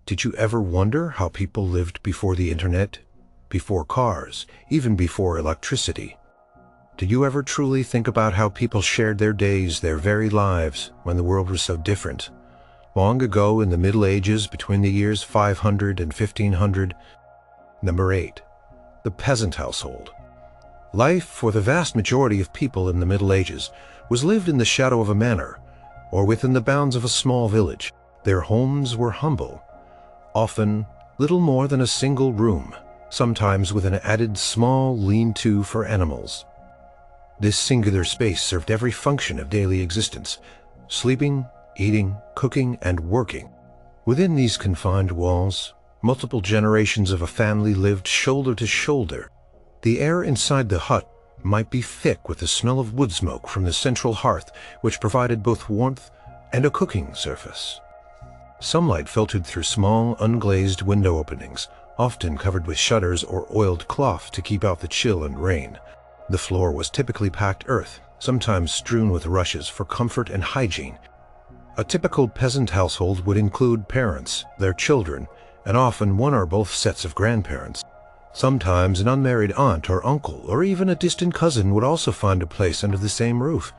Did you ever wonder how people lived before the internet, before cars, even before electricity? Did you ever truly think about how people shared their days, their very lives, when the world was so different? Long ago in the Middle Ages, between the years 500 and 1500. Number 8. The peasant household. Life for the vast majority of people in the Middle Ages was lived in the shadow of a manor, or within the bounds of a small village. Their homes were humble, often little more than a single room, sometimes with an added small lean-to for animals. This singular space served every function of daily existence: sleeping, eating, cooking, and working. Within these confined walls, multiple generations of a family lived shoulder to shoulder. The air inside the hut might be thick with the smell of wood smoke from the central hearth, which provided both warmth and a cooking surface. Sunlight filtered through small, unglazed window openings, often covered with shutters or oiled cloth to keep out the chill and rain. The floor was typically packed earth, sometimes strewn with rushes for comfort and hygiene. A typical peasant household would include parents, their children, and often one or both sets of grandparents. Sometimes an unmarried aunt or uncle, or even a distant cousin, would also find a place under the same roof.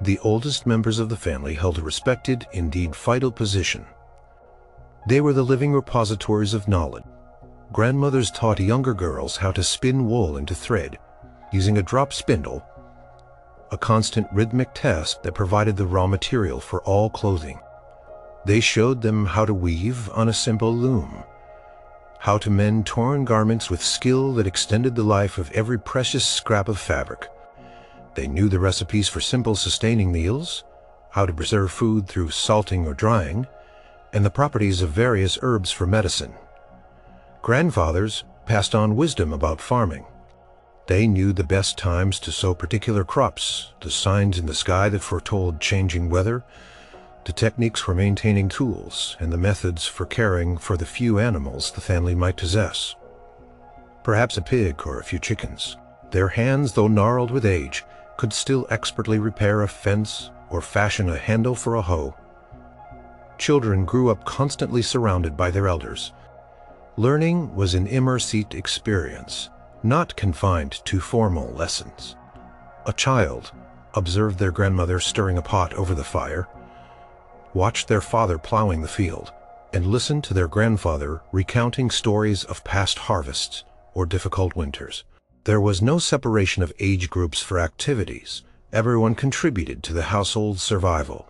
The oldest members of the family held a respected, indeed vital position. They were the living repositories of knowledge. Grandmothers taught younger girls how to spin wool into thread, using a drop spindle, a constant rhythmic task that provided the raw material for all clothing. They showed them how to weave on a simple loom, how to mend torn garments with skill that extended the life of every precious scrap of fabric. They knew the recipes for simple sustaining meals, how to preserve food through salting or drying, and the properties of various herbs for medicine. Grandfathers passed on wisdom about farming. They knew the best times to sow particular crops, the signs in the sky that foretold changing weather, the techniques for maintaining tools, and the methods for caring for the few animals the family might possess. Perhaps a pig or a few chickens. Their hands, though gnarled with age, could still expertly repair a fence or fashion a handle for a hoe. Children grew up constantly surrounded by their elders. Learning was an immersive experience, not confined to formal lessons. A child observed their grandmother stirring a pot over the fire, watched their father plowing the field, and listened to their grandfather recounting stories of past harvests or difficult winters. There was no separation of age groups for activities. Everyone contributed to the household's survival.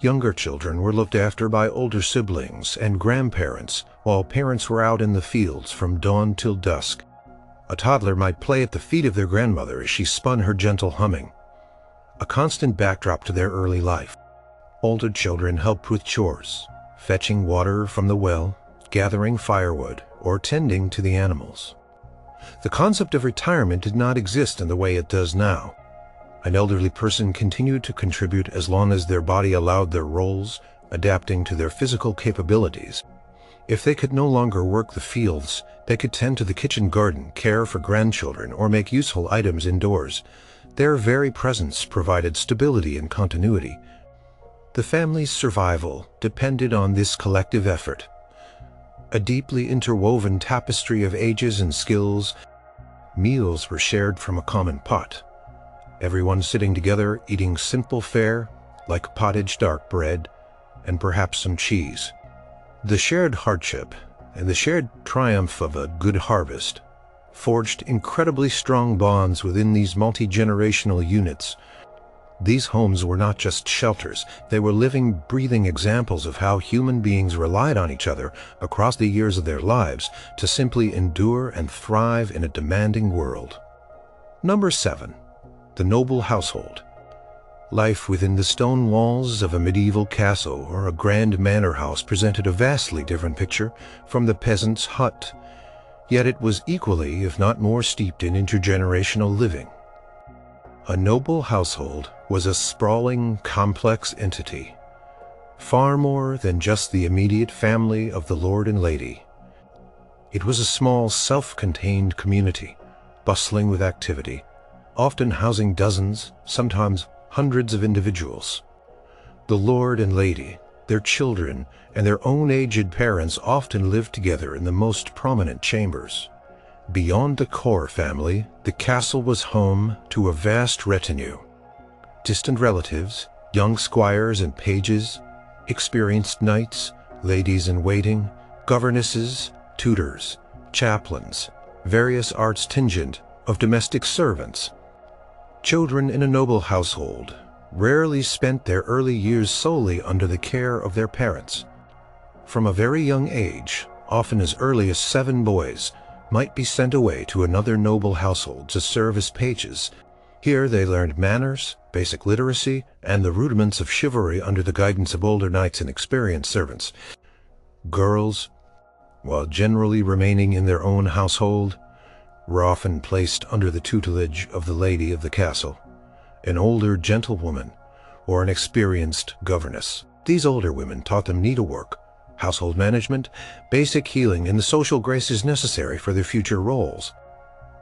Younger children were looked after by older siblings and grandparents, while parents were out in the fields from dawn till dusk. A toddler might play at the feet of their grandmother as she spun her gentle humming, a constant backdrop to their early life. Older children helped with chores, fetching water from the well, gathering firewood, or tending to the animals. The concept of retirement did not exist in the way it does now. An elderly person continued to contribute as long as their body allowed their roles, adapting to their physical capabilities. If they could no longer work the fields, they could tend to the kitchen garden, care for grandchildren, or make useful items indoors. Their very presence provided stability and continuity. The family's survival depended on this collective effort. A deeply interwoven tapestry of ages and skills. Meals were shared from a common pot, everyone sitting together eating simple fare like pottage dark bread and perhaps some cheese. The shared hardship and the shared triumph of a good harvest forged incredibly strong bonds within these multi-generational units. These homes were not just shelters, they were living, breathing examples of how human beings relied on each other across the years of their lives to simply endure and thrive in a demanding world. Number 7. The noble household. Life within the stone walls of a medieval castle or a grand manor house presented a vastly different picture from the peasant's hut, yet it was equally, if not more, steeped in intergenerational living. A noble household was a sprawling, complex entity, far more than just the immediate family of the lord and lady. It was a small, self-contained community, bustling with activity, often housing dozens, sometimes hundreds of individuals. The lord and lady, Their children and their own aged parents often lived together in the most prominent chambers. Beyond the core family, the castle was home to a vast retinue. Distant relatives, young squires and pages, experienced knights, ladies-in-waiting, governesses, tutors, chaplains, various arts tingent of domestic servants. Children in a noble household rarely spent their early years solely under the care of their parents. From a very young age, often as early as 7 boys, might be sent away to another noble household to serve as pages. Here they learned manners, basic literacy, and the rudiments of chivalry under the guidance of older knights and experienced servants. Girls, while generally remaining in their own household, were often placed under the tutelage of the lady of the castle, an older gentlewoman, or an experienced governess. These older women taught them needlework, household management, basic healing, and the social graces necessary for their future roles.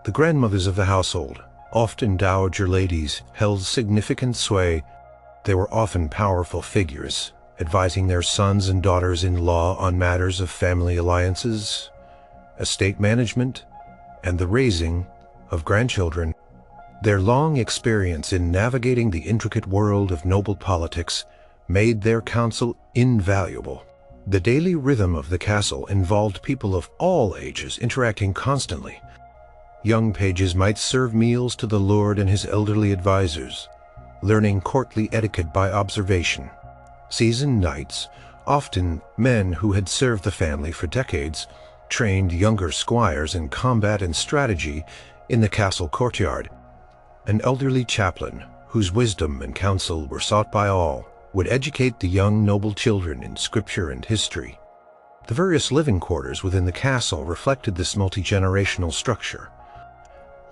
The grandmothers of the household, often dowager ladies, held significant sway. They were often powerful figures, advising their sons and daughters-in-law on matters of family alliances, estate management, and the raising of grandchildren. Their long experience in navigating the intricate world of noble politics made their counsel invaluable. The daily rhythm of the castle involved people of all ages interacting constantly. Young pages might serve meals to the lord and his elderly advisors, learning courtly etiquette by observation. Seasoned knights, often men who had served the family for decades, trained younger squires in combat and strategy in the castle courtyard. An elderly chaplain, whose wisdom and counsel were sought by all, would educate the young noble children in scripture and history. The various living quarters within the castle reflected this multi-generational structure.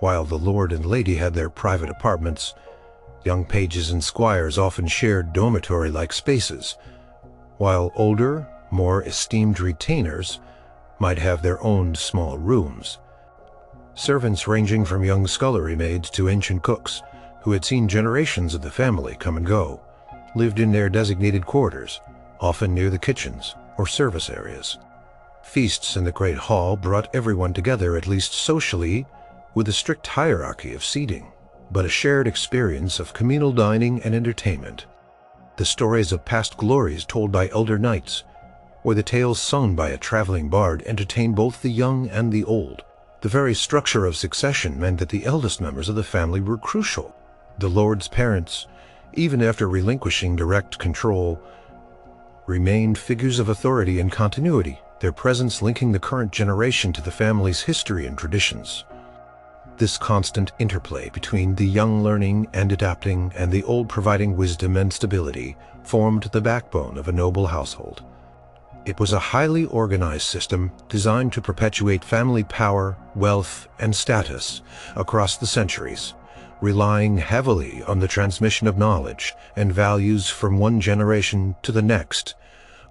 While the lord and lady had their private apartments, young pages and squires often shared dormitory-like spaces, while older, more esteemed retainers might have their own small rooms. Servants ranging from young scullery maids to ancient cooks, who had seen generations of the family come and go, lived in their designated quarters, often near the kitchens or service areas. Feasts in the great hall brought everyone together, at least socially, with a strict hierarchy of seating, but a shared experience of communal dining and entertainment. The stories of past glories told by elder knights, or the tales sung by a traveling bard entertained both the young and the old. The very structure of succession meant that the eldest members of the family were crucial. The lord's parents, even after relinquishing direct control, remained figures of authority and continuity, their presence linking the current generation to the family's history and traditions. This constant interplay between the young learning and adapting and the old providing wisdom and stability formed the backbone of a noble household. It was a highly organized system designed to perpetuate family power, wealth, and status across the centuries, relying heavily on the transmission of knowledge and values from one generation to the next,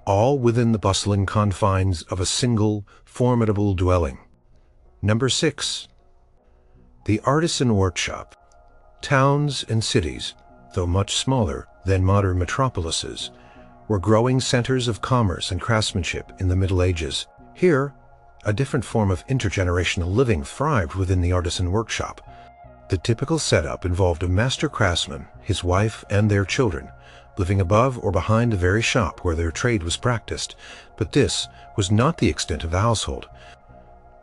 all within the bustling confines of a single, formidable dwelling. Number 6. The artisan workshop. Towns and cities, though much smaller than modern metropolises, were growing centers of commerce and craftsmanship in the Middle Ages. Here, a different form of intergenerational living thrived within the artisan workshop. The typical setup involved a master craftsman, his wife, and their children, living above or behind the very shop where their trade was practiced. But this was not the extent of the household.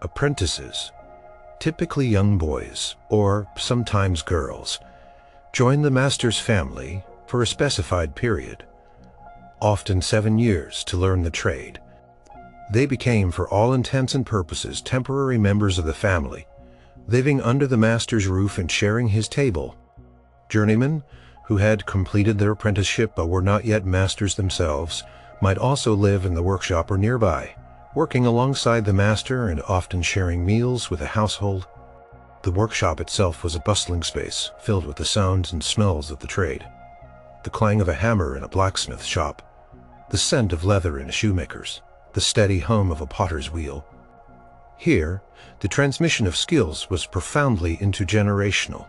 Apprentices, typically young boys, or sometimes girls, joined the master's family for a specified period, often 7 years, to learn the trade. They became, for all intents and purposes, temporary members of the family, living under the master's roof and sharing his table. Journeymen, who had completed their apprenticeship but were not yet masters themselves, might also live in the workshop or nearby, working alongside the master and often sharing meals with the household. The workshop itself was a bustling space, filled with the sounds and smells of the trade. The clang of a hammer in a blacksmith shop, the scent of leather in a shoemaker's, the steady hum of a potter's wheel. Here, the transmission of skills was profoundly intergenerational.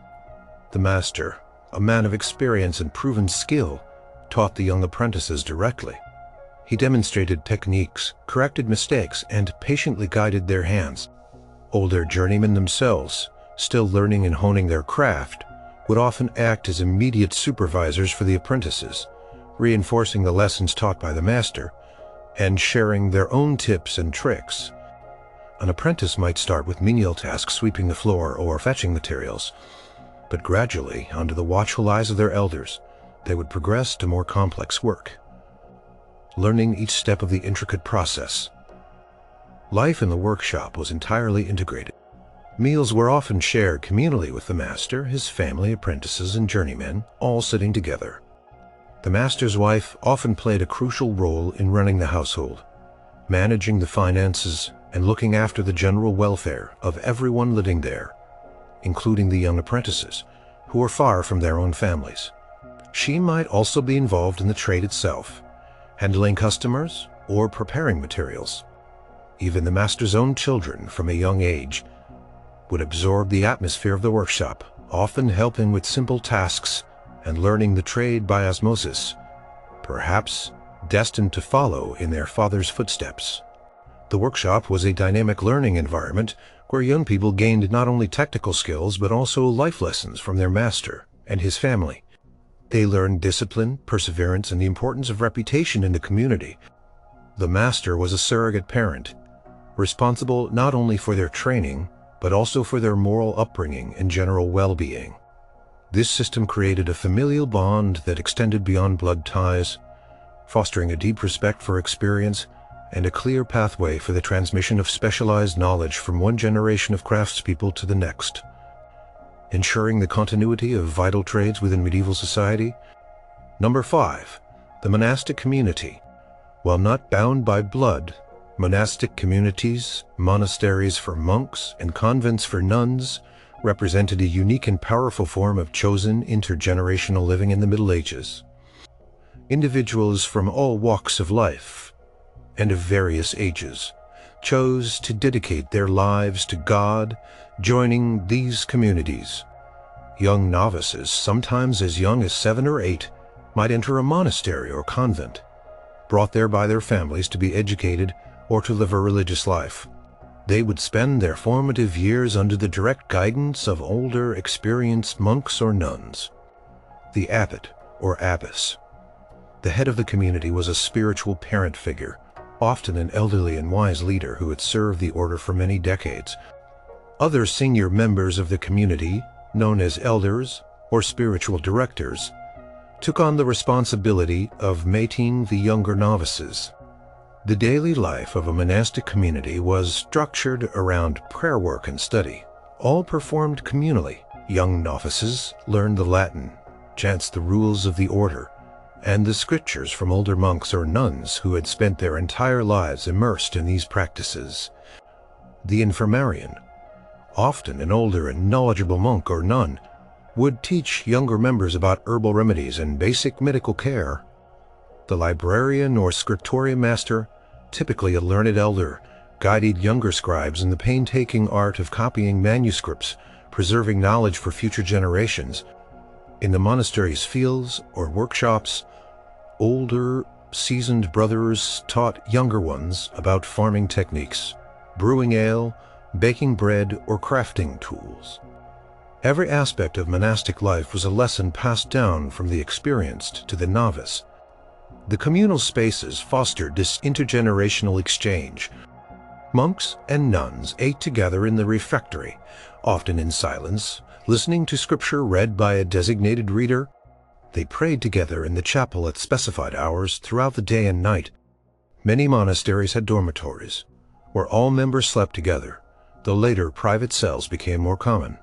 The master, a man of experience and proven skill, taught the young apprentices directly. He demonstrated techniques, corrected mistakes, and patiently guided their hands. Older journeymen themselves, still learning and honing their craft, would often act as immediate supervisors for the apprentices, reinforcing the lessons taught by the master and sharing their own tips and tricks. An apprentice might start with menial tasks, sweeping the floor or fetching materials, but gradually, under the watchful eyes of their elders, they would progress to more complex work, learning each step of the intricate process. Life in the workshop was entirely integrated. Meals were often shared communally with the master, his family, apprentices, and journeymen, all sitting together. The master's wife often played a crucial role in running the household, managing the finances and looking after the general welfare of everyone living there, including the young apprentices, who were far from their own families. She might also be involved in the trade itself, handling customers or preparing materials. Even the master's own children, from a young age, would absorb the atmosphere of the workshop, often helping with simple tasks and learning the trade by osmosis, perhaps destined to follow in their father's footsteps. The workshop was a dynamic learning environment where young people gained not only technical skills but also life lessons from their master and his family. They learned discipline, perseverance, and the importance of reputation in the community. The master was a surrogate parent, responsible not only for their training, but also for their moral upbringing and general well-being. This system created a familial bond that extended beyond blood ties, fostering a deep respect for experience and a clear pathway for the transmission of specialized knowledge from one generation of craftspeople to the next. Ensuring the continuity of vital trades within medieval society. Number 5. The monastic community. While not bound by blood, monastic communities, monasteries for monks and convents for nuns, represented a unique and powerful form of chosen intergenerational living in the Middle Ages. Individuals from all walks of life and of various ages chose to dedicate their lives to God, joining these communities. Young novices, sometimes as young as 7 or 8, might enter a monastery or convent, brought there by their families to be educated or to live a religious life. They would spend their formative years under the direct guidance of older, experienced monks or nuns. The abbot or abbess. The head of the community was a spiritual parent figure, often an elderly and wise leader who had served the order for many decades. Other senior members of the community, known as elders or spiritual directors, took on the responsibility of mating the younger novices. The daily life of a monastic community was structured around prayer work and study, all performed communally. Young novices learned the Latin, chanced the rules of the order, and the scriptures from older monks or nuns who had spent their entire lives immersed in these practices. The infirmarian, often an older and knowledgeable monk or nun, would teach younger members about herbal remedies and basic medical care. The librarian or scriptorium master, typically a learned elder, guided younger scribes in the painstaking art of copying manuscripts, preserving knowledge for future generations. In the monastery's fields or workshops, older, seasoned brothers taught younger ones about farming techniques, brewing ale, baking bread, or crafting tools. Every aspect of monastic life was a lesson passed down from the experienced to the novice. The communal spaces fostered this intergenerational exchange. Monks and nuns ate together in the refectory, often in silence, listening to scripture read by a designated reader. They prayed together in the chapel at specified hours throughout the day and night. Many monasteries had dormitories, where all members slept together, though later private cells became more common.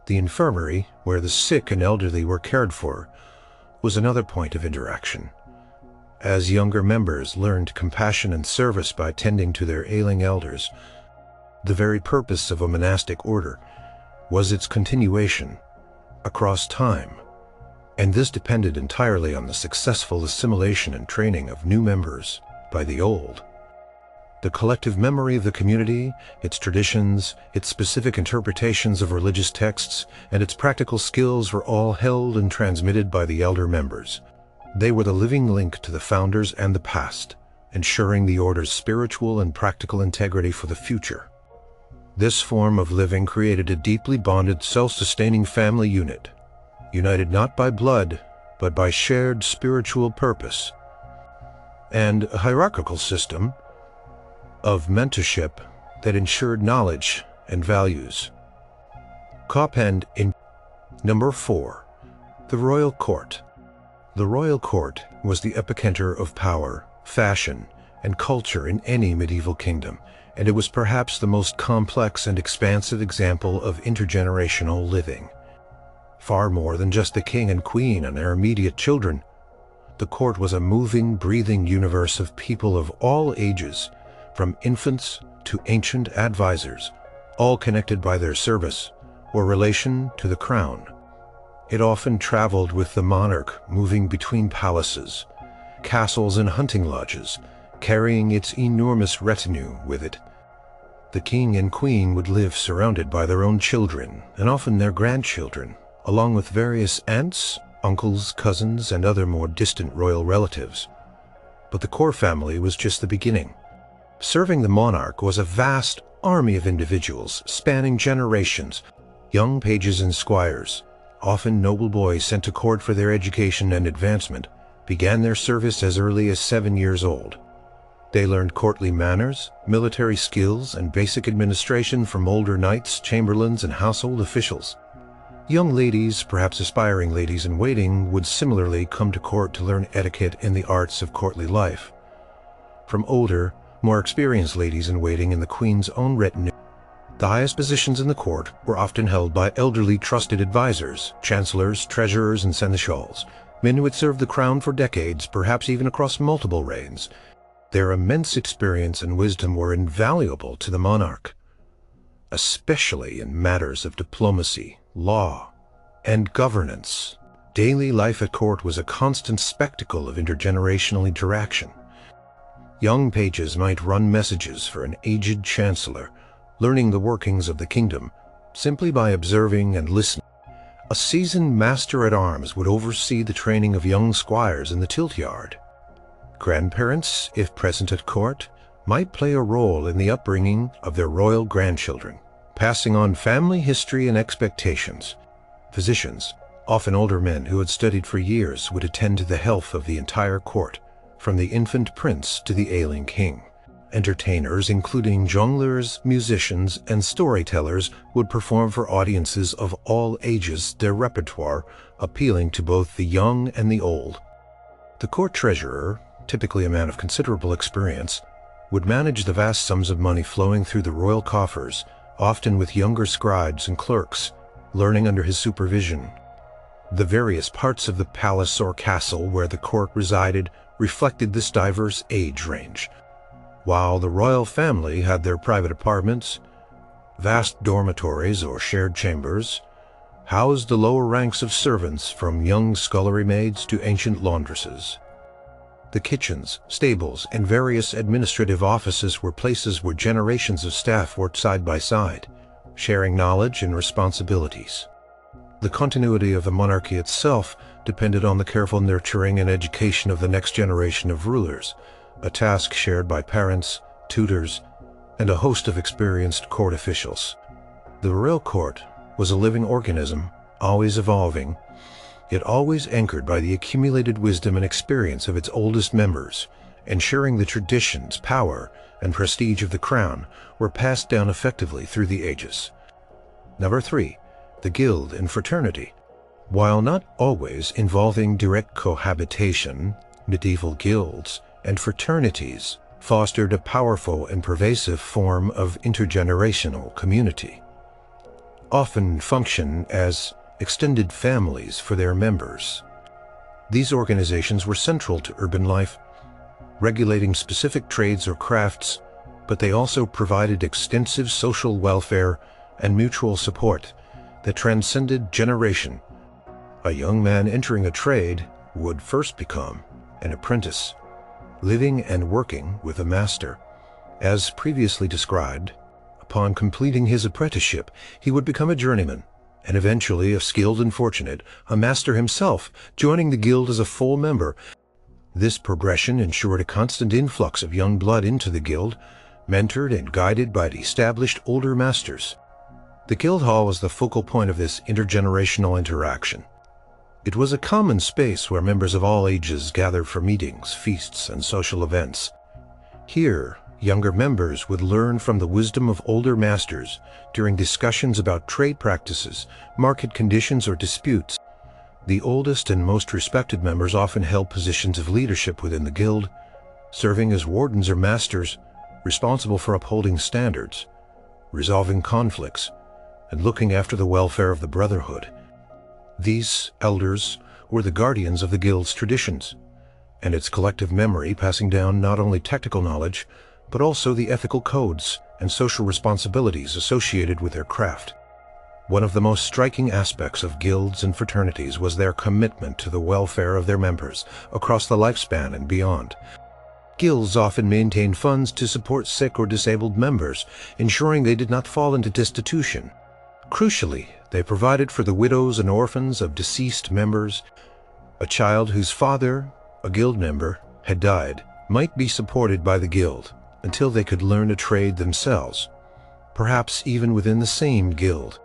The infirmary, where the sick and elderly were cared for, was another point of interaction. As younger members learned compassion and service by tending to their ailing elders, the very purpose of a monastic order was its continuation across time, and this depended entirely on the successful assimilation and training of new members by the old. The collective memory of the community, its traditions, its specific interpretations of religious texts, and its practical skills were all held and transmitted by the elder members. They were the living link to the founders and the past, ensuring the order's spiritual and practical integrity for the future. This form of living created a deeply bonded, self-sustaining family unit, united not by blood, but by shared spiritual purpose, and a hierarchical system of mentorship that ensured knowledge and values. Copend in Number 4. The Royal Court. The Royal Court was the epicenter of power, fashion, and culture in any medieval kingdom, and it was perhaps the most complex and expansive example of intergenerational living. Far more than just the king and queen and their immediate children, the court was a moving, breathing universe of people of all ages, from infants to ancient advisors, all connected by their service or relation to the crown. It often traveled with the monarch, moving between palaces, castles and hunting lodges, carrying its enormous retinue with it. The king and queen would live surrounded by their own children, and often their grandchildren, along with various aunts, uncles, cousins, and other more distant royal relatives. But the core family was just the beginning. Serving the monarch was a vast army of individuals spanning generations, young pages and squires, often noble boys sent to court for their education and advancement, began their service as early as 7 years old. They learned courtly manners, military skills, and basic administration from older knights, chamberlains, and household officials. Young ladies, perhaps aspiring ladies-in-waiting, would similarly come to court to learn etiquette and the arts of courtly life. From older, more experienced ladies-in-waiting in the queen's own retinue, the highest positions in the court were often held by elderly trusted advisors, chancellors, treasurers, and seneschals, men who had served the crown for decades, perhaps even across multiple reigns. Their immense experience and wisdom were invaluable to the monarch, especially in matters of diplomacy, law, and governance. Daily life at court was a constant spectacle of intergenerational interaction. Young pages might run messages for an aged chancellor, learning the workings of the kingdom simply by observing and listening. A seasoned master-at-arms would oversee the training of young squires in the tilt-yard. Grandparents, if present at court, might play a role in the upbringing of their royal grandchildren, passing on family history and expectations. Physicians, often older men who had studied for years, would attend to the health of the entire court, from the infant prince to the ailing king. Entertainers, including jongleurs, musicians, and storytellers, would perform for audiences of all ages, their repertoire appealing to both the young and the old. The court treasurer, typically a man of considerable experience, would manage the vast sums of money flowing through the royal coffers, often with younger scribes and clerks, learning under his supervision. The various parts of the palace or castle where the court resided reflected this diverse age range. While the royal family had their private apartments, vast dormitories or shared chambers housed the lower ranks of servants, from young scullery maids to ancient laundresses. The kitchens, stables, and various administrative offices were places where generations of staff worked side by side, sharing knowledge and responsibilities. The continuity of the monarchy itself depended on the careful nurturing and education of the next generation of rulers, a task shared by parents, tutors, and a host of experienced court officials. The royal court was a living organism, always evolving, yet always anchored by the accumulated wisdom and experience of its oldest members, ensuring the traditions, power, and prestige of the crown were passed down effectively through the ages. Number 3. The guild and fraternity. While not always involving direct cohabitation, medieval guilds and fraternities fostered a powerful and pervasive form of intergenerational community, often function as extended families for their members. These organizations were central to urban life, regulating specific trades or crafts, but they also provided extensive social welfare and mutual support that transcended generation. A young man entering a trade would first become an apprentice, living and working with a master. As previously described, upon completing his apprenticeship, he would become a journeyman, and eventually, if skilled and fortunate, a master himself, joining the guild as a full member. This progression ensured a constant influx of young blood into the guild, mentored and guided by the established older masters. The guild hall was the focal point of this intergenerational interaction. It was a common space where members of all ages gathered for meetings, feasts, and social events. Here, younger members would learn from the wisdom of older masters during discussions about trade practices, market conditions, or disputes. The oldest and most respected members often held positions of leadership within the guild, serving as wardens or masters, responsible for upholding standards, resolving conflicts, and looking after the welfare of the brotherhood. These elders were the guardians of the guild's traditions and its collective memory, passing down not only technical knowledge, but also the ethical codes and social responsibilities associated with their craft. One of the most striking aspects of guilds and fraternities was their commitment to the welfare of their members across the lifespan and beyond. Guilds often maintained funds to support sick or disabled members, ensuring they did not fall into destitution. Crucially, they provided for the widows and orphans of deceased members. A child whose father, a guild member, had died might be supported by the guild until they could learn a trade themselves, perhaps even within the same guild.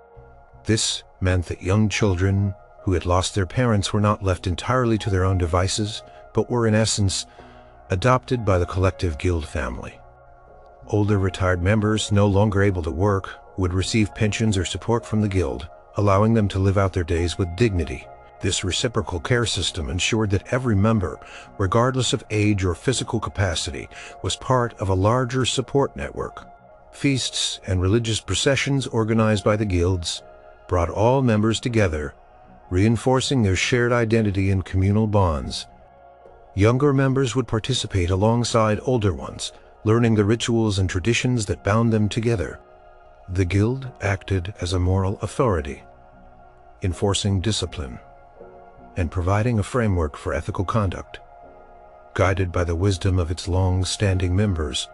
This meant that young children who had lost their parents were not left entirely to their own devices, but were in essence adopted by the collective guild family. Older retired members, no longer able to work, would receive pensions or support from the guild, allowing them to live out their days with dignity. This reciprocal care system ensured that every member, regardless of age or physical capacity, was part of a larger support network. Feasts and religious processions organized by the guilds brought all members together, reinforcing their shared identity and communal bonds. Younger members would participate alongside older ones, learning the rituals and traditions that bound them together. The guild acted as a moral authority, enforcing discipline and providing a framework for ethical conduct. Guided by the wisdom of its long-standing members,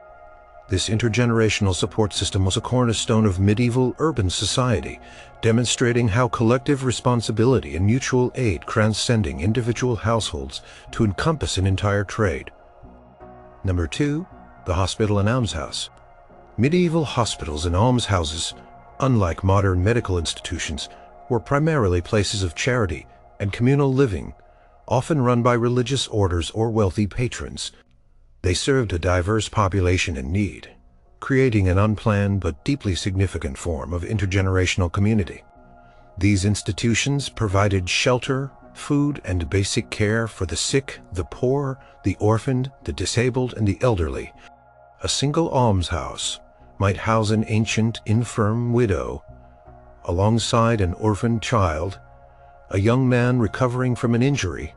this intergenerational support system was a cornerstone of medieval urban society, demonstrating how collective responsibility and mutual aid transcending individual households to encompass an entire trade. Number 2, the hospital and almshouse. Medieval hospitals and almshouses, unlike modern medical institutions, were primarily places of charity and communal living, often run by religious orders or wealthy patrons. They served a diverse population in need, creating an unplanned but deeply significant form of intergenerational community. These institutions provided shelter, food, and basic care for the sick, the poor, the orphaned, the disabled, and the elderly. A single almshouse might house an ancient, infirm widow, alongside an orphaned child, a young man recovering from an injury,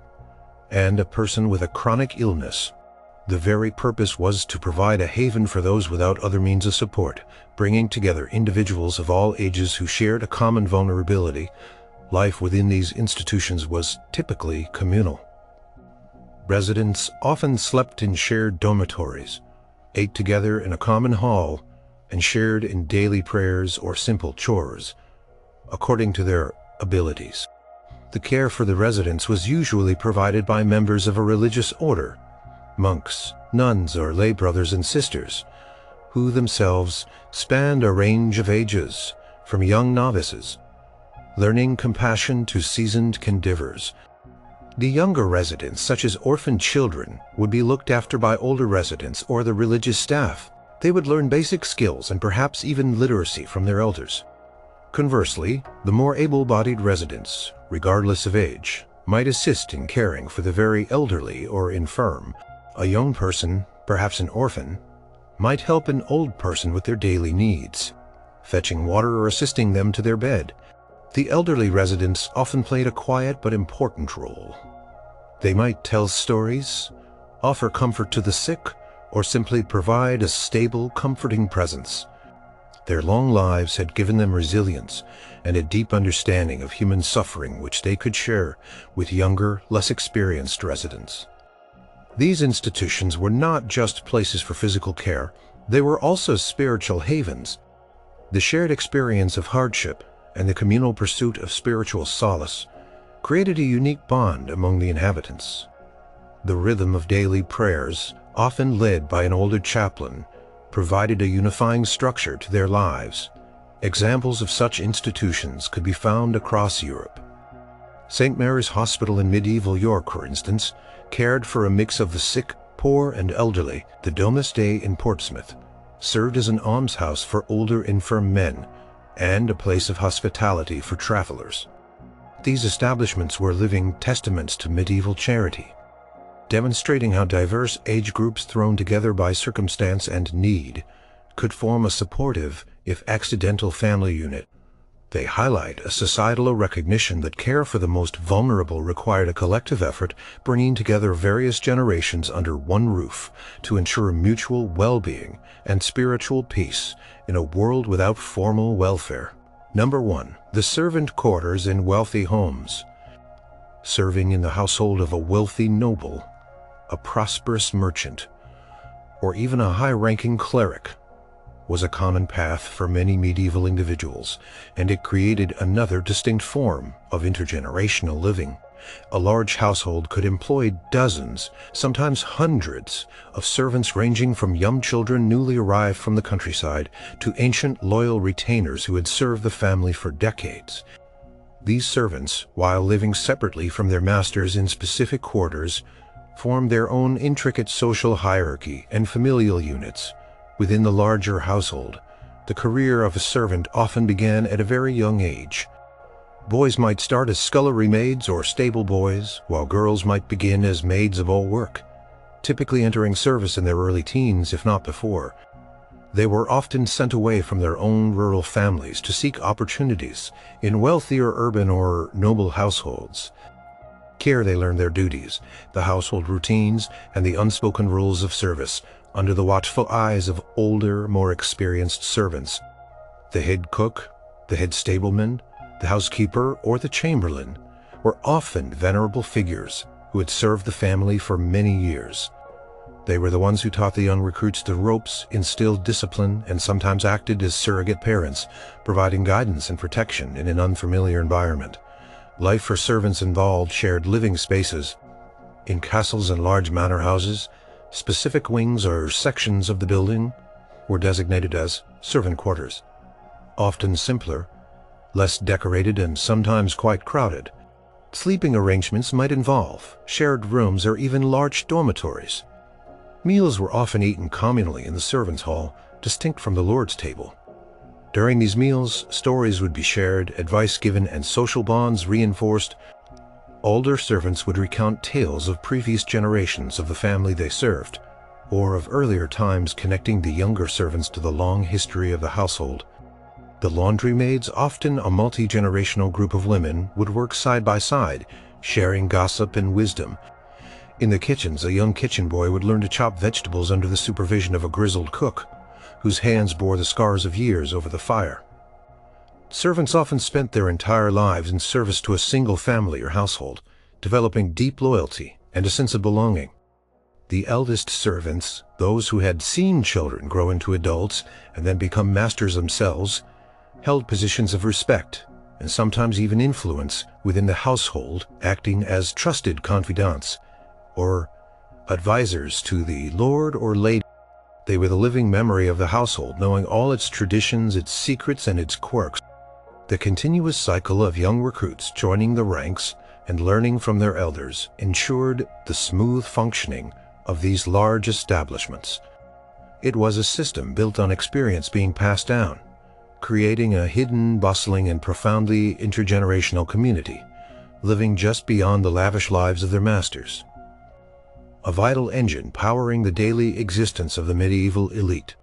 and a person with a chronic illness. The very purpose was to provide a haven for those without other means of support, bringing together individuals of all ages who shared a common vulnerability. Life within these institutions was typically communal. Residents often slept in shared dormitories, ate together in a common hall, and shared in daily prayers or simple chores, according to their abilities. The care for the residents was usually provided by members of a religious order, monks, nuns, or lay brothers and sisters, who themselves spanned a range of ages, from young novices, learning compassion, to seasoned caregivers. The younger residents, such as orphaned children, would be looked after by older residents or the religious staff. They would learn basic skills and perhaps even literacy from their elders. Conversely, the more able-bodied residents, regardless of age, might assist in caring for the very elderly or infirm. A young person, perhaps an orphan, might help an old person with their daily needs, fetching water or assisting them to their bed. The elderly residents often played a quiet but important role. They might tell stories, offer comfort to the sick, or simply provide a stable, comforting presence. Their long lives had given them resilience and a deep understanding of human suffering, which they could share with younger, less experienced residents. These institutions were not just places for physical care, they were also spiritual havens. The shared experience of hardship and the communal pursuit of spiritual solace created a unique bond among the inhabitants. The rhythm of daily prayers, often led by an older chaplain, provided a unifying structure to their lives. Examples of such institutions could be found across Europe. St. Mary's Hospital in medieval York, for instance, cared for a mix of the sick, poor, and elderly. The Domus Dei in Portsmouth served as an almshouse for older infirm men and a place of hospitality for travelers. These establishments were living testaments to medieval charity, demonstrating how diverse age groups thrown together by circumstance and need could form a supportive, if accidental, family unit. They highlight a societal recognition that care for the most vulnerable required a collective effort, bringing together various generations under one roof to ensure mutual well-being and spiritual peace in a world without formal welfare. Number 1. The servant quarters in wealthy homes. Serving in the household of a wealthy noble, a prosperous merchant, or even a high-ranking cleric was a common path for many medieval individuals, and it created another distinct form of intergenerational living. A large household could employ dozens, sometimes hundreds, of servants, ranging from young children newly arrived from the countryside to ancient loyal retainers who had served the family for decades. These servants, while living separately from their masters in specific quarters, formed their own intricate social hierarchy and familial units. Within the larger household, the career of a servant often began at a very young age. Boys might start as scullery maids or stable boys, while girls might begin as maids of all work, typically entering service in their early teens, if not before. They were often sent away from their own rural families to seek opportunities in wealthier urban or noble households. Here they learned their duties, the household routines, and the unspoken rules of service, under the watchful eyes of older, more experienced servants. The head cook, the head stableman, the housekeeper, or the chamberlain were often venerable figures who had served the family for many years. They were the ones who taught the young recruits the ropes, instilled discipline, and sometimes acted as surrogate parents, providing guidance and protection in an unfamiliar environment. Life for servants involved shared living spaces. In castles and large manor houses, specific wings or sections of the building were designated as servant quarters, often simpler, less decorated, and sometimes quite crowded. Sleeping arrangements might involve shared rooms or even large dormitories. Meals were often eaten communally in the servants' hall, distinct from the Lord's table. During these meals, stories would be shared, advice given, and social bonds reinforced. Older servants would recount tales of previous generations of the family they served, or of earlier times, connecting the younger servants to the long history of the household. The laundry maids, often a multi-generational group of women, would work side by side, sharing gossip and wisdom. In the kitchens, a young kitchen boy would learn to chop vegetables under the supervision of a grizzled cook, whose hands bore the scars of years over the fire. Servants often spent their entire lives in service to a single family or household, developing deep loyalty and a sense of belonging. The eldest servants, those who had seen children grow into adults and then become masters themselves, held positions of respect and sometimes even influence within the household, acting as trusted confidants or advisors to the lord or lady. They were the living memory of the household, knowing all its traditions, its secrets, and its quirks. The continuous cycle of young recruits joining the ranks and learning from their elders ensured the smooth functioning of these large establishments. It was a system built on experience being passed down, creating a hidden, bustling, and profoundly intergenerational community, living just beyond the lavish lives of their masters. A vital engine powering the daily existence of the medieval elite.